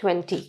20।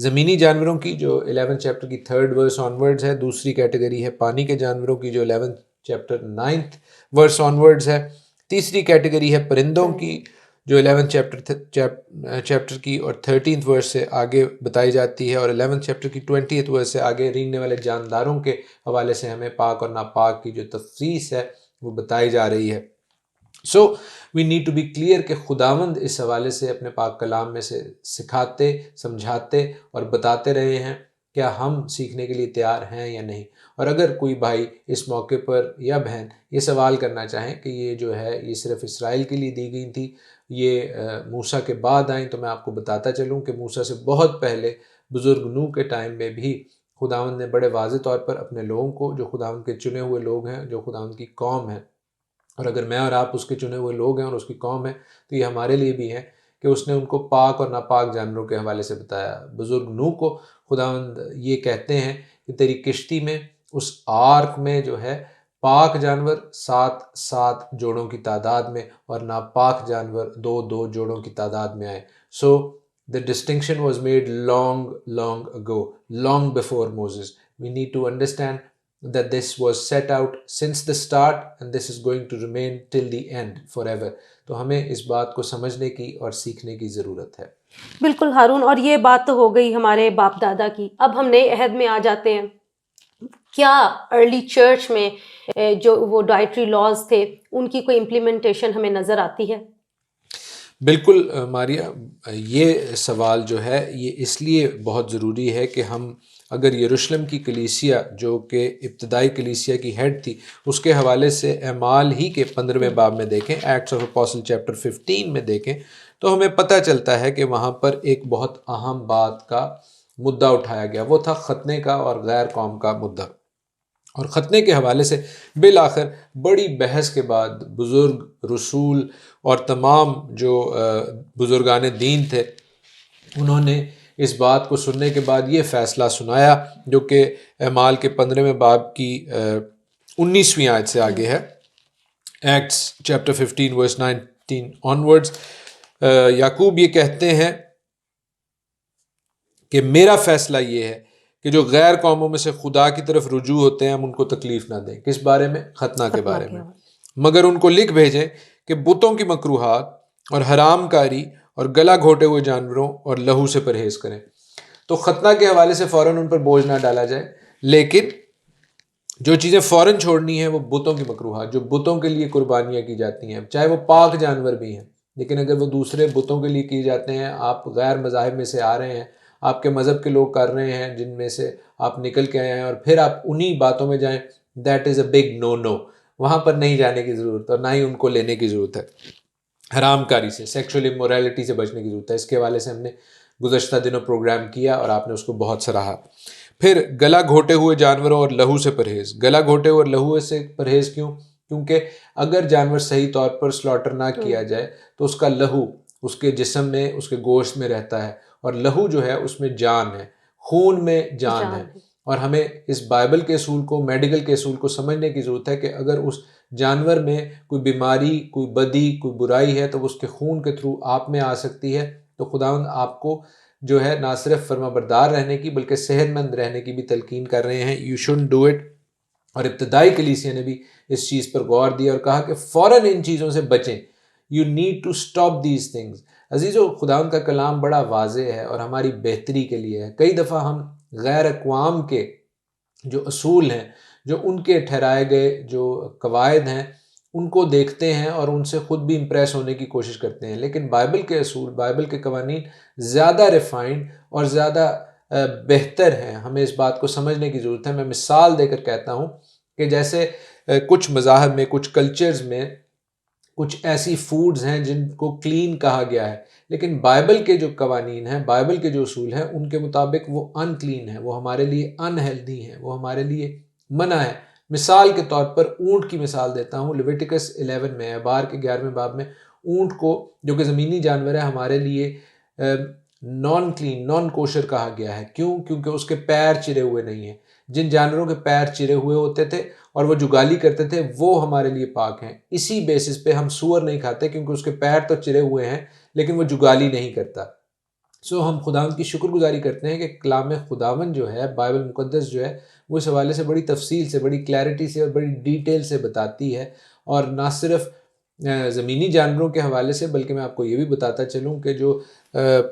زمینی جانوروں کی جو 11 چیپٹر کی 3rd ورس آنورڈز ہے. دوسری کیٹیگری ہے پانی کے جانوروں کی جو 11 چیپٹر 9th ورس آنورڈز ہے. تیسری کیٹیگری ہے پرندوں کی جو 11 چیپٹر کی اور 13th ورس سے آگے بتائی جاتی ہے, اور 11 چیپٹر کی 20th ورس سے آگے رینگنے والے جانداروں کے حوالے سے ہمیں پاک اور ناپاک کی جو تفصیص ہے وہ بتائی جا رہی ہے. So we need to be clear کہ خداوند اس حوالے سے اپنے پاک کلام میں سے سکھاتے, سمجھاتے اور بتاتے رہے ہیں. کیا ہم سیکھنے کے لیے تیار ہیں یا نہیں؟ اور اگر کوئی بھائی اس موقع پر یا بہن یہ سوال کرنا چاہیں کہ یہ جو ہے یہ صرف اسرائیل کے لیے دی گئی تھی, یہ موسیٰ کے بعد آئیں, تو میں آپ کو بتاتا چلوں کہ موسیٰ سے بہت پہلے بزرگ نوح کے ٹائم میں بھی خداوند نے بڑے واضح طور پر اپنے لوگوں کو, جو خداوند کے چنے ہوئے لوگ ہیں, جو خداوند کی قوم ہے, اور اگر میں اور آپ اس کے چنے ہوئے لوگ ہیں اور اس کی قوم ہے, تو یہ ہمارے لیے بھی ہے کہ اس نے ان کو پاک اور ناپاک جانوروں کے حوالے سے بتایا. بزرگ نوح کو خداوند یہ کہتے ہیں کہ تیری کشتی میں, اس آرک میں جو ہے پاک جانور 7 جوڑوں کی تعداد میں اور ناپاک جانور 2 جوڑوں کی تعداد میں آئے. سو the distinction was made long ago, long before Moses. We need to understand that this was set out since the start and this is going to remain till the end forever. تو ہمیں اس بات کو سمجھنے کی اور سیکھنے کی ضرورت ہے. بالکل ہارون, اور یہ بات تو ہو گئی ہمارے باپ دادا کی. اب ہم نئے عہد میں آ جاتے ہیں. کیا ارلی چرچ میں جو وہ ڈائٹری لاز تھے ان کی کوئی امپلیمنٹیشن ہمیں نظر آتی ہے؟ بالکل ماریا, یہ سوال جو ہے یہ اس لیے بہت ضروری ہے کہ ہم اگر یروشلم کی کلیسیا جو کہ ابتدائی کلیسیا کی ہیڈ تھی اس کے حوالے سے اعمال ہی کے 15ویں باب میں دیکھیں, ایکٹس آف اپوسل چیپٹر 15 میں دیکھیں, تو ہمیں پتہ چلتا ہے کہ وہاں پر ایک بہت اہم بات کا مدعا اٹھایا گیا. وہ تھا ختنے کا اور غیر قوم کا مدعا. اور ختنے کے حوالے سے بالآخر بڑی بحث کے بعد بزرگ رسول اور تمام جو بزرگان دین تھے انہوں نے اس بات کو سننے کے بعد یہ فیصلہ سنایا جو کہ اعمال کے 15ویں باب کی 19ویں آیت سے آگے ہے. ایکٹس چیپٹر 15 ورس 19 آنورڈز. یعقوب یہ کہتے ہیں کہ میرا فیصلہ یہ ہے کہ جو غیر قوموں میں سے خدا کی طرف رجوع ہوتے ہیں ہم ان کو تکلیف نہ دیں. کس بارے میں؟ ختنہ کے بارے میں. مگر ان کو لکھ بھیجیں کہ بتوں کی مکروہات اور حرام کاری اور گلا گھوٹے ہوئے جانوروں اور لہو سے پرہیز کریں. تو ختنہ کے حوالے سے فوراً ان پر بوجھ نہ ڈالا جائے, لیکن جو چیزیں فوراً چھوڑنی ہیں وہ بتوں کی مکروہات, جو بتوں کے لیے قربانیاں کی جاتی ہیں, چاہے وہ پاک جانور بھی ہیں, لیکن اگر وہ دوسرے بتوں کے لیے کیے جاتے ہیں, آپ غیر مذاہب میں سے آ رہے ہیں, آپ کے مذہب کے لوگ کر رہے ہیں جن میں سے آپ نکل کے آئے ہیں, اور پھر آپ انہی باتوں میں جائیں, that is a big no. وہاں پر نہیں جانے کی ضرورت اور نہ ہی ان کو لینے کی ضرورت ہے. حرام کاری سے, سیکشول امورالٹی سے بچنے کی ضرورت ہے. اس کے حوالے سے ہم نے گزشتہ دنوں پروگرام کیا اور آپ نے اس کو بہت سراہا. پھر گلا گھوٹے ہوئے جانوروں اور لہو سے پرہیز. گلا گھوٹے اور لہو سے پرہیز کیوں؟ کیونکہ اگر جانور صحیح طور پر سلاٹر نہ کیا جائے تو اس کا لہو اس کے جسم میں, اس کے گوشت میں رہتا ہے, اور لہو جو ہے اس میں جان ہے, خون میں جان ہے. اور ہمیں اس بائبل کے اصول کو, میڈیکل کے اصول کو سمجھنے کی ضرورت ہے کہ اگر اس جانور میں کوئی بیماری, کوئی بدی, کوئی برائی ہے تو وہ اس کے خون کے تھرو آپ میں آ سکتی ہے. تو خداوند آپ کو جو ہے نہ صرف فرما بردار رہنے کی بلکہ صحت مند رہنے کی بھی تلقین کر رہے ہیں. You shouldn't do it. اور ابتدائی کلیسیا نے بھی اس چیز پر غور دیا اور کہا کہ فوراً ان چیزوں سے بچیں. You need to stop these things. عزیزو, خداوند کا کلام بڑا واضح ہے اور ہماری بہتری کے لیے ہے. کئی دفعہ ہم غیر اقوام کے جو اصول ہیں, جو ان کے ٹھہرائے گئے جو قواعد ہیں, ان کو دیکھتے ہیں اور ان سے خود بھی امپریس ہونے کی کوشش کرتے ہیں. لیکن بائبل کے اصول, بائبل کے قوانین زیادہ ریفائنڈ اور زیادہ بہتر ہیں. ہمیں اس بات کو سمجھنے کی ضرورت ہے. میں مثال دے کر کہتا ہوں کہ جیسے کچھ مذاہب میں, کچھ کلچرز میں کچھ ایسی فوڈز ہیں جن کو کلین کہا گیا ہے, لیکن بائبل کے جو قوانین ہیں, بائبل کے جو اصول ہیں, ان کے مطابق وہ ان کلین ہیں, وہ ہمارے لیے ان ہیلدی ہیں, وہ ہمارے لیے منع ہے. مثال کے طور پر اونٹ کی مثال دیتا ہوں. لیویٹیکس 11 میں, اخبار کے 11ویں باب میں, اونٹ کو جو کہ زمینی جانور ہے ہمارے لیے نان کلین, نان کوشر کہا گیا ہے. کیوں؟ کیونکہ اس کے پیر چرے ہوئے نہیں ہیں. جن جانوروں کے پیر چرے ہوئے ہوتے تھے اور وہ جگالی کرتے تھے وہ ہمارے لیے پاک ہیں. اسی بیسس پہ ہم سور نہیں کھاتے کیونکہ اس کے پیر تو چرے ہوئے ہیں لیکن وہ جگالی نہیں کرتا. سو ہم خداوند کی شکر گزاری کرتے ہیں کہ کلام خداوند جو ہے، بائبل مقدس جو ہے، وہ اس حوالے سے بڑی تفصیل سے، بڑی کلیئرٹی سے اور بڑی ڈیٹیل سے بتاتی ہے، اور نہ صرف زمینی جانوروں کے حوالے سے، بلکہ میں آپ کو یہ بھی بتاتا چلوں کہ جو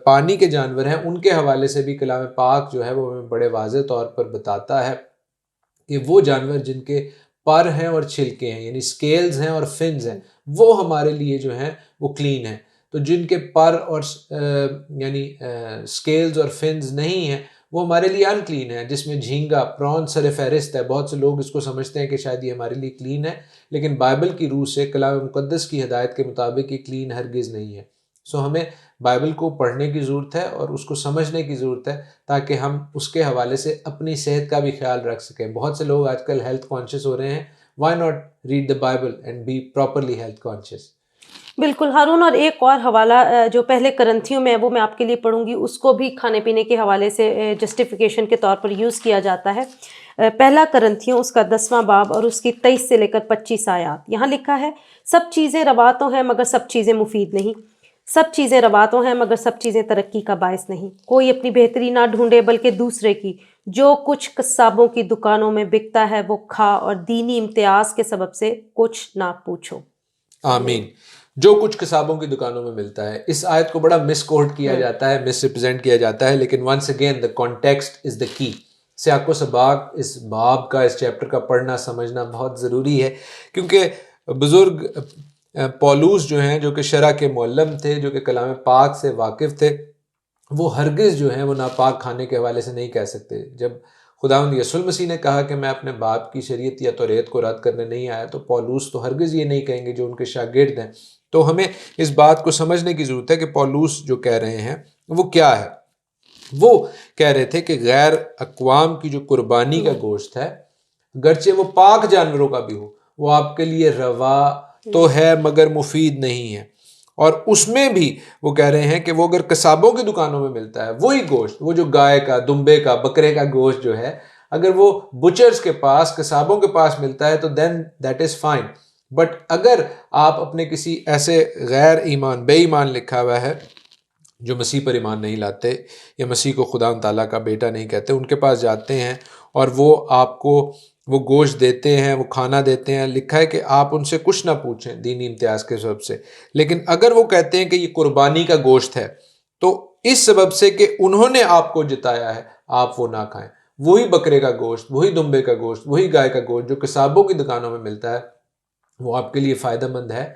پانی کے جانور ہیں ان کے حوالے سے بھی کلام پاک جو ہے وہ ہمیں بڑے واضح طور پر بتاتا ہے کہ وہ جانور جن کے پر ہیں اور چھلکے ہیں، یعنی سکیلز ہیں اور فنز ہیں، وہ ہمارے لیے جو ہیں وہ کلین ہیں۔ تو جن کے پر اور یعنی سکیلز اور فنز نہیں ہیں وہ ہمارے لیے ان کلین ہے، جس میں جھینگا، پرون سر فہرست ہے۔ بہت سے لوگ اس کو سمجھتے ہیں کہ شاید یہ ہمارے لیے کلین ہے، لیکن بائبل کی روح سے، کلام مقدس کی ہدایت کے مطابق یہ کلین ہرگز نہیں ہے۔ سو ہمیں بائبل کو پڑھنے کی ضرورت ہے اور اس کو سمجھنے کی ضرورت ہے، تاکہ ہم اس کے حوالے سے اپنی صحت کا بھی خیال رکھ سکیں۔ بہت سے لوگ آج کل ہیلتھ کانشیس ہو رہے ہیں۔ Why not read the Bible and be properly health conscious. بالکل ہارون، اور ایک اور حوالہ جو پہلے کرنتھیوں میں ہے وہ میں آپ کے لیے پڑھوں گی، اس کو بھی کھانے پینے کے حوالے سے جسٹیفیکیشن کے طور پر یوز کیا جاتا ہے۔ پہلا کرنتھیوں اس کا 10واں باب اور اس کی 23 سے لے کر 25 آیات، یہاں لکھا ہے، سب چیزیں روا تو ہیں مگر سب چیزیں مفید نہیں، سب چیزیں روا تو ہیں مگر سب چیزیں ترقی کا باعث نہیں، کوئی اپنی بہتری نہ ڈھونڈے بلکہ دوسرے کی، جو کچھ قصابوں کی دکانوں میں بکتا ہے وہ کھا اور دینی امتیاز کے سبب سے کچھ نہ پوچھو۔ آمین۔ جو کچھ قصابوں کی دکانوں میں ملتا ہے، اس آیت کو بڑا مس کوٹ کیا جاتا ہے، مس ریپرزینٹ کیا جاتا ہے، لیکن once again the context is the کی۔ سیاق و سباق اس باب کا، اس چیپٹر کا پڑھنا سمجھنا بہت ضروری ہے، کیونکہ بزرگ پولوس جو ہیں، جو کہ شرع کے معلم تھے، جو کہ کلام پاک سے واقف تھے، وہ ہرگز جو ہیں وہ ناپاک کھانے کے حوالے سے نہیں کہہ سکتے۔ جب خداوند یسوع المسیح نے کہا کہ میں اپنے باپ کی شریعت یا توریت کو رد کرنے نہیں آیا، تو پولوس تو ہرگز یہ نہیں کہیں گے، جو ان کے شاگرد ہیں۔ تو ہمیں اس بات کو سمجھنے کی ضرورت ہے کہ پولوس جو کہہ رہے ہیں وہ کیا ہے۔ وہ کہہ رہے تھے کہ غیر اقوام کی جو قربانی کا گوشت ہے، گرچہ وہ پاک جانوروں کا بھی ہو، وہ آپ کے لیے روا تو ہے مگر مفید نہیں ہے۔ اور اس میں بھی وہ کہہ رہے ہیں کہ وہ اگر قصابوں کی دکانوں میں ملتا ہے، وہی گوشت، وہ جو گائے کا، دمبے کا، بکرے کا گوشت جو ہے، اگر وہ بچرز کے پاس، قصابوں کے پاس ملتا ہے تو دین دیٹ از فائن۔ بٹ اگر آپ اپنے کسی ایسے غیر ایمان، بے ایمان لکھا ہوا ہے، جو مسیح پر ایمان نہیں لاتے یا مسیح کو خدا تعالیٰ کا بیٹا نہیں کہتے، ان کے پاس جاتے ہیں اور وہ آپ کو وہ گوشت دیتے ہیں، وہ کھانا دیتے ہیں، لکھا ہے کہ آپ ان سے کچھ نہ پوچھیں دینی امتیاز کے سبب سے۔ لیکن اگر وہ کہتے ہیں کہ یہ قربانی کا گوشت ہے، تو اس سبب سے کہ انہوں نے آپ کو جتایا ہے، آپ وہ نہ کھائیں۔ وہی بکرے کا گوشت، وہی دمبے کا گوشت، وہی گائے کا گوشت جو قصابوں کی دکانوں میں ملتا ہے، وہ آپ کے لیے فائدہ مند ہے۔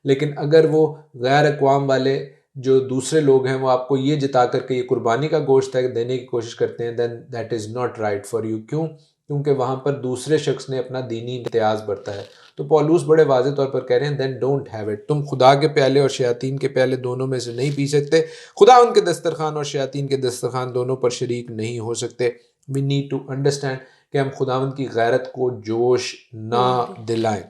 لیکن اگر وہ غیر اقوام والے جو دوسرے لوگ ہیں، وہ آپ کو یہ جتا کر کے یہ قربانی کا گوشت ہے دینے کی کوشش کرتے ہیں، then that is not right for you. کیوں؟ کیونکہ وہاں پر دوسرے شخص نے اپنا دینی امتیاز برتا ہے۔ تو پولوس بڑے واضح طور پر کہہ رہے ہیں دین ڈونٹ ہیو اٹ۔ تم خدا کے پیالے اور شیاطین کے پیالے دونوں میں سے نہیں پی سکتے۔ خدا ان کے دسترخوان اور شیاطین کے دسترخوان دونوں پر شریک نہیں ہو سکتے۔ وی نیڈ ٹو انڈرسٹینڈ کہ ہم خداوند کی غیرت کو جوش نہ دلائیں۔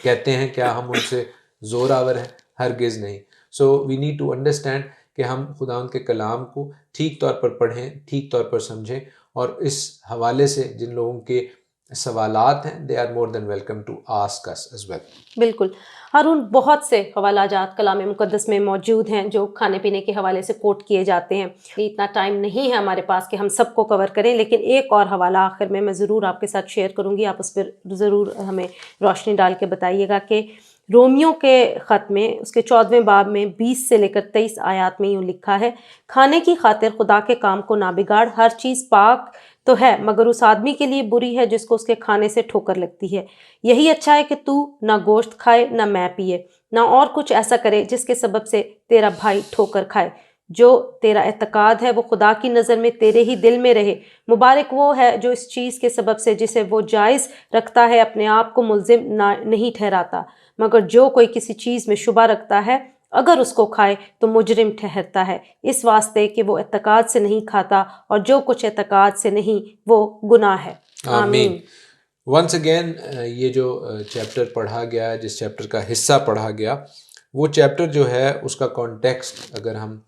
کہتے ہیں کیا ہم ان سے زور آور ہیں؟ ہرگز نہیں۔ سو وی نیڈ ٹو انڈرسٹینڈ کہ ہم خداوند کے کلام کو ٹھیک طور پر پڑھیں، ٹھیک طور پر سمجھیں، اور اس حوالے سے جن لوگوں کے سوالات ہیں they are more than welcome to ask us as well۔ بالکل ہارون، بہت سے حوالہ جات کلام مقدس میں موجود ہیں جو کھانے پینے کے حوالے سے کوٹ کیے جاتے ہیں۔ اتنا ٹائم نہیں ہے ہمارے پاس کہ ہم سب کو کور کریں، لیکن ایک اور حوالہ آخر میں ضرور آپ کے ساتھ شیئر کروں گی، آپ اس پر ضرور ہمیں روشنی ڈال کے بتائیے گا کہ رومیوں کے خط میں اس کے 14ویں باب میں 20 سے لے کر 23 آیات میں یوں لکھا ہے، کھانے کی خاطر خدا کے کام کو نہ بگاڑ، ہر چیز پاک تو ہے مگر اس آدمی کے لیے بری ہے جس کو اس کے کھانے سے ٹھوکر لگتی ہے۔ یہی اچھا ہے کہ تو نہ گوشت کھائے نہ میں پیے، نہ اور کچھ ایسا کرے جس کے سبب سے تیرا بھائی ٹھوکر کھائے۔ جو تیرا اعتقاد ہے وہ خدا کی نظر میں تیرے ہی دل میں رہے۔ مبارک وہ ہے جو اس چیز کے سبب سے جسے وہ جائز رکھتا ہے اپنے آپ کو ملزم نہیں ٹھہراتا، مگر جو کوئی کسی چیز میں شبہ رکھتا ہے اگر اس کو کھائے تو مجرم ٹھہرتا ہے، اس واسطے کہ وہ اعتقاد سے نہیں کھاتا، اور جو کچھ اعتقاد سے نہیں وہ گناہ ہے۔ آمین۔ ونس اگین یہ جو چیپٹر پڑھا گیا، جس چیپٹر کا حصہ پڑھا گیا، وہ چیپٹر جو ہے اس کا کانٹیکسٹ اگر ہم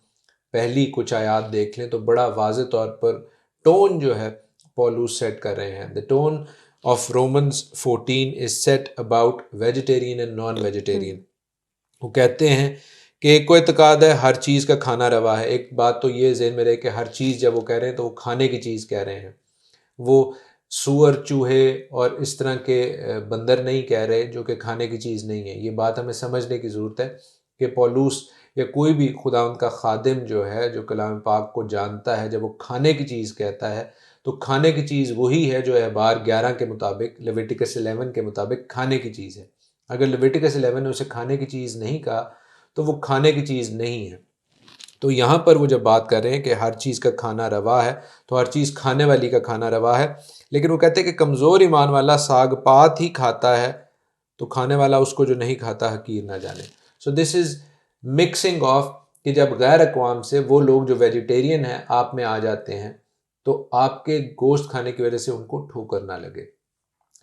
پہلی کچھ آیات دیکھ لیں تو بڑا واضح طور پر ٹون جو ہے پولوس سیٹ کر رہے ہیں۔ The tone of Romans 14 is set about vegetarian and non-vegetarian۔ وہ کہتے ہیں کہ ایک کو اعتقاد ہے ہر چیز کا کھانا روا ہے. ایک بات تو یہ ذہن میں رہے کہ ہر چیز جب وہ کہہ رہے ہیں تو وہ کھانے کی چیز کہہ رہے ہیں. وہ سور چوہے اور اس طرح کے بندر نہیں کہہ رہے جو کہ کھانے کی چیز نہیں ہے. یہ بات ہمیں سمجھنے کی ضرورت ہے کہ پولوس یا کوئی بھی خداوند کا خادم جو ہے جو کلام پاک کو جانتا ہے، جب وہ کھانے کی چیز کہتا ہے تو کھانے کی چیز وہی ہے جو احبار 11 کے مطابق، لیویٹیکس 11 کے مطابق کھانے کی چیز ہے. اگر لیویٹیکس 11 نے اسے کھانے کی چیز نہیں کہا تو وہ کھانے کی چیز نہیں ہے. تو یہاں پر وہ جب بات کر رہے ہیں کہ ہر چیز کا کھانا روا ہے تو ہر چیز کھانے والی کا کھانا روا ہے، لیکن وہ کہتے ہیں کہ کمزور ایمان والا ساگ پات ہی کھاتا ہے تو کھانے والا اس کو جو نہیں کھاتا حقیر نہ جانے. سو دس از مکسنگ آف کہ جب غیر اقوام سے وہ لوگ جو ویجیٹیرین ہیں آپ میں آ جاتے ہیں تو آپ کے گوشت کھانے کی وجہ سے ان کو ٹھوکر نہ لگے.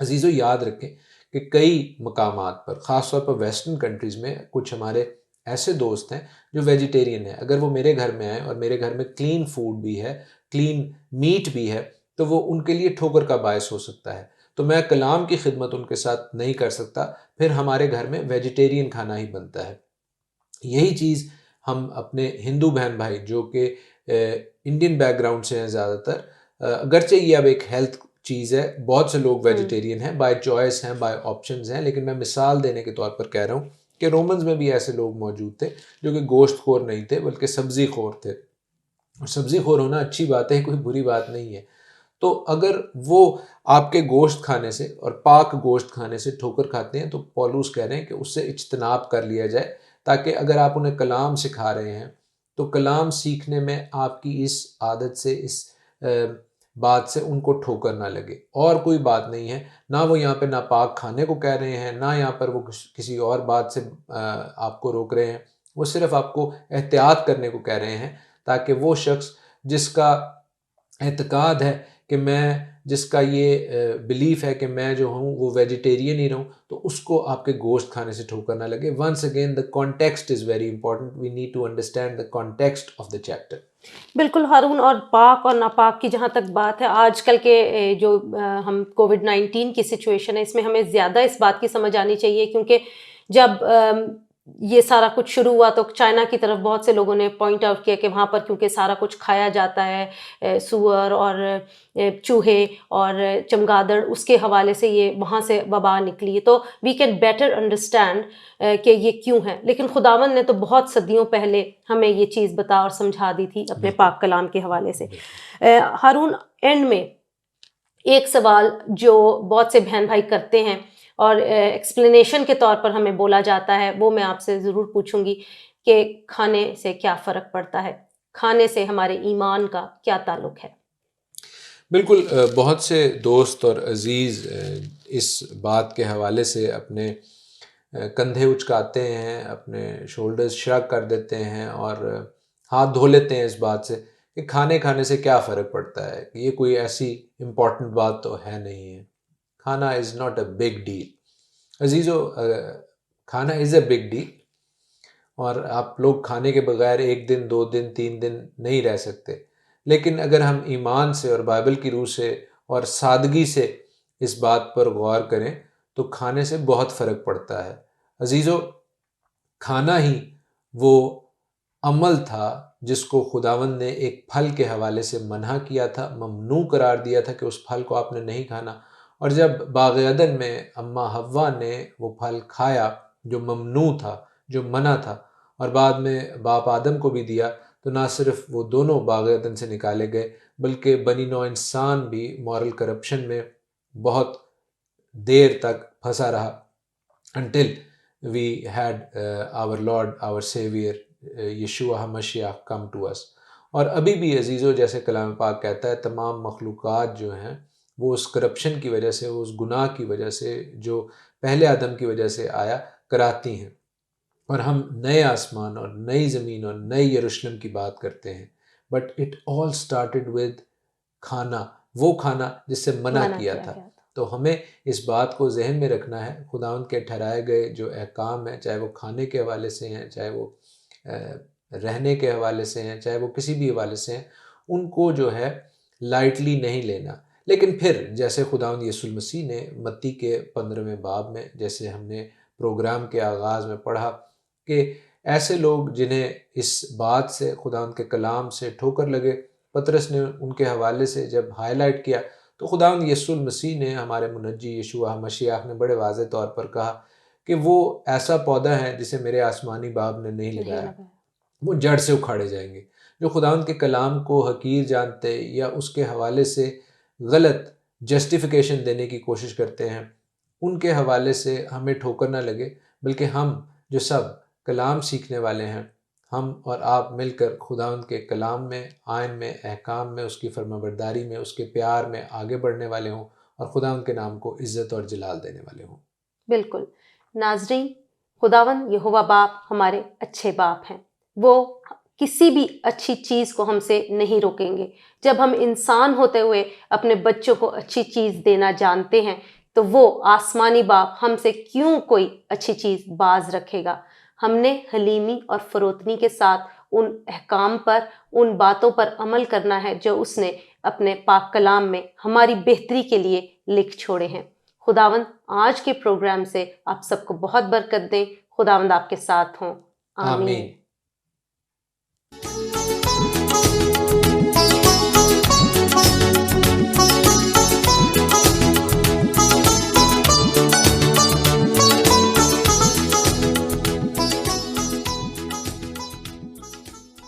عزیزو یاد رکھیں کہ کئی مقامات پر، خاص طور پر ویسٹرن کنٹریز میں، کچھ ہمارے ایسے دوست ہیں جو ویجیٹیرین ہیں. اگر وہ میرے گھر میں آئیں اور میرے گھر میں کلین فوڈ بھی ہے، کلین میٹ بھی ہے، تو وہ ان کے لیے ٹھوکر کا باعث ہو سکتا ہے. تو میں کلام کی خدمت ان کے ساتھ نہیں کر سکتا، پھر ہمارے گھر میں ویجیٹیرین کھانا ہی بنتا ہے. یہی چیز ہم اپنے ہندو بہن بھائی جو کہ انڈین بیک گراؤنڈ سے ہیں زیادہ تر، اگرچہ یہ اب ایک ہیلتھ چیز ہے، بہت سے لوگ ویجیٹیرین ہیں، بائی چوائس ہیں، بائی آپشنز ہیں، لیکن میں مثال دینے کے طور پر کہہ رہا ہوں کہ رومنز میں بھی ایسے لوگ موجود تھے جو کہ گوشت خور نہیں تھے بلکہ سبزی خور تھے. اور سبزی خور ہونا اچھی بات ہے، کوئی بری بات نہیں ہے. تو اگر وہ آپ کے گوشت کھانے سے اور پاک گوشت کھانے سے ٹھوکر کھاتے ہیں تو پولوس کہہ رہے ہیں کہ اس سے اجتناب کر لیا جائے، تاکہ اگر آپ انہیں کلام سکھا رہے ہیں تو کلام سیکھنے میں آپ کی اس عادت سے، اس بات سے ان کو ٹھوکر نہ لگے. اور کوئی بات نہیں ہے. نہ وہ یہاں پہ ناپاک کھانے کو کہہ رہے ہیں، نہ یہاں پر وہ کسی اور بات سے آپ کو روک رہے ہیں. وہ صرف آپ کو احتیاط کرنے کو کہہ رہے ہیں تاکہ وہ شخص جس کا اعتقاد ہے کہ جس کا یہ بلیف ہے کہ میں جو ہوں وہ ویجیٹیرین ہی رہوں، تو اس کو آپ کے گوشت کھانے سے ٹھوکر نہ لگے. Once again the context is very important. We need to understand the context of the chapter. بالکل ہارون. اور پاک اور ناپاک کی جہاں تک بات ہے، آج کل کے جو ہم کووڈ-19 کی سچویشن ہے، اس میں ہمیں زیادہ اس بات کی سمجھ آنی چاہیے، کیونکہ جب یہ سارا کچھ شروع ہوا تو چائنا کی طرف بہت سے لوگوں نے پوائنٹ آؤٹ کیا کہ وہاں پر کیونکہ سارا کچھ کھایا جاتا ہے، سور اور چوہے اور چمگادڑ، اس کے حوالے سے یہ وہاں سے وبا نکلی ہے. تو وی کین بیٹر انڈرسٹینڈ کہ یہ کیوں ہے. لیکن خداوند نے تو بہت صدیوں پہلے ہمیں یہ چیز بتا اور سمجھا دی تھی اپنے پاک کلام کے حوالے سے. ہارون، اینڈ میں ایک سوال جو بہت سے بہن بھائی کرتے ہیں اور ایکسپلینیشن کے طور پر ہمیں بولا جاتا ہے، وہ میں آپ سے ضرور پوچھوں گی کہ کھانے سے کیا فرق پڑتا ہے، کھانے سے ہمارے ایمان کا کیا تعلق ہے؟ بالکل. بہت سے دوست اور عزیز اس بات کے حوالے سے اپنے کندھے اچکاتے ہیں، اپنے شولڈرز شرگ کر دیتے ہیں اور ہاتھ دھو لیتے ہیں اس بات سے کہ کھانے سے کیا فرق پڑتا ہے، کہ یہ کوئی ایسی امپورٹنٹ بات تو ہے نہیں ہے. کھانا is not a big deal. عزیزو، کھانا از اے بگ ڈیل، اور آپ لوگ کھانے کے بغیر 1 دن 2 دن 3 دن نہیں رہ سکتے. لیکن اگر ہم ایمان سے اور بائبل کی روح سے اور سادگی سے اس بات پر غور کریں تو کھانے سے بہت فرق پڑتا ہے. عزیزو، کھانا ہی وہ عمل تھا جس کو خداوند نے ایک پھل کے حوالے سے منع کیا تھا، ممنوع قرار دیا تھا کہ اس پھل کو آپ نے نہیں کھانا. اور جب باغ عدن میں اماں حوا نے وہ پھل کھایا جو ممنوع تھا، جو منع تھا، اور بعد میں باپ آدم کو بھی دیا، تو نہ صرف وہ دونوں باغ عدن سے نکالے گئے بلکہ بنی نوع انسان بھی مورل کرپشن میں بہت دیر تک پھنسا رہا until we had our Lord, our Savior, یشوع مسیح come to us. اور ابھی بھی عزیزو، جیسے کلام پاک کہتا ہے، تمام مخلوقات جو ہیں وہ اس کرپشن کی وجہ سے، اس گناہ کی وجہ سے جو پہلے آدم کی وجہ سے آیا، کراتی ہیں. اور ہم نئے آسمان اور نئی زمین اور نئے یروشلم کی بات کرتے ہیں. But it all started with کھانا، وہ کھانا جس سے منع کیا تھا. تو ہمیں اس بات کو ذہن میں رکھنا ہے، خداوند کے ٹھہرائے گئے جو احکام ہیں، چاہے وہ کھانے کے حوالے سے ہیں، چاہے وہ رہنے کے حوالے سے ہیں، چاہے وہ کسی بھی حوالے سے ہیں، ان کو جو ہے لائٹلی نہیں لینا. لیکن پھر جیسے خداوند یسوع المسیح نے متی کے 15ویں باب میں، جیسے ہم نے پروگرام کے آغاز میں پڑھا کہ ایسے لوگ جنہیں اس بات سے خداوند کے کلام سے ٹھوکر لگے، پطرس نے ان کے حوالے سے جب ہائی لائٹ کیا تو خداوند یسوع المسیح نے، ہمارے منجی یشوع مسیح نے بڑے واضح طور پر کہا کہ وہ ایسا پودا ہے جسے میرے آسمانی باپ نے نہیں لگایا، وہ جڑ سے اکھاڑے جائیں گے۔ جو خداوند کے کلام کو حقیر جانتے یا اس کے حوالے سے غلط جسٹیفیکیشن دینے کی کوشش کرتے ہیں، ان کے حوالے سے ہمیں ٹھوکر نہ لگے، بلکہ ہم جو سب کلام سیکھنے والے ہیں، ہم اور آپ مل کر خداوند کے کلام میں، آئین میں، احکام میں، اس کی فرمانبرداری میں، اس کے پیار میں آگے بڑھنے والے ہوں اور خداوند کے نام کو عزت اور جلال دینے والے ہوں۔ بالکل ناظرین، خداوند یہوہ باپ ہمارے اچھے باپ ہیں، وہ کسی بھی اچھی چیز کو ہم سے نہیں روکیں گے۔ جب ہم انسان ہوتے ہوئے اپنے بچوں کو اچھی چیز دینا جانتے ہیں تو وہ آسمانی باپ ہم سے کیوں کوئی اچھی چیز باز رکھے گا۔ ہم نے حلیمی اور فروتنی کے ساتھ ان احکام پر، ان باتوں پر عمل کرنا ہے جو اس نے اپنے پاک کلام میں ہماری بہتری کے لیے لکھ چھوڑے ہیں۔ خداوند آج کے پروگرام سے آپ سب کو بہت برکت دیں۔ خداوند آپ کے ساتھ ہوں۔ آمین۔